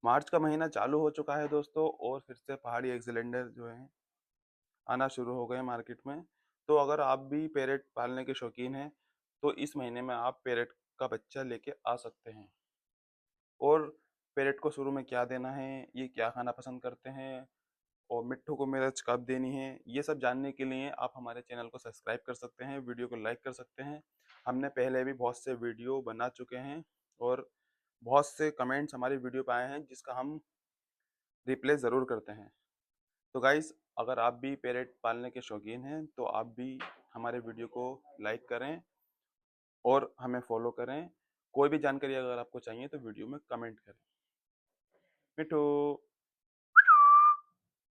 मार्च का महीना चालू हो चुका है दोस्तों और फिर से पहाड़ी एग सिलेंडर जो है आना शुरू हो गए हैं मार्केट में। तो अगर आप भी पैरेट पालने के शौकीन हैं, तो इस महीने में आप पैरेट का बच्चा लेके आ सकते हैं। और पैरेट को शुरू में क्या देना है, ये क्या खाना पसंद करते हैं और मिट्ठू को मिर्च कब देनी है, ये सब जानने के लिए आप हमारे चैनल को सब्सक्राइब कर सकते हैं, वीडियो को लाइक कर सकते हैं। हमने पहले भी बहुत से वीडियो बना चुके हैं और बहुत से कमेंट्स हमारी वीडियो पे आए हैं जिसका हम रिप्लाई ज़रूर करते हैं। तो गाइस, अगर आप भी पैरेट पालने के शौकीन हैं तो आप भी हमारे वीडियो को लाइक करें और हमें फॉलो करें। कोई भी जानकारी अगर आपको चाहिए तो वीडियो में कमेंट करें। मिठू।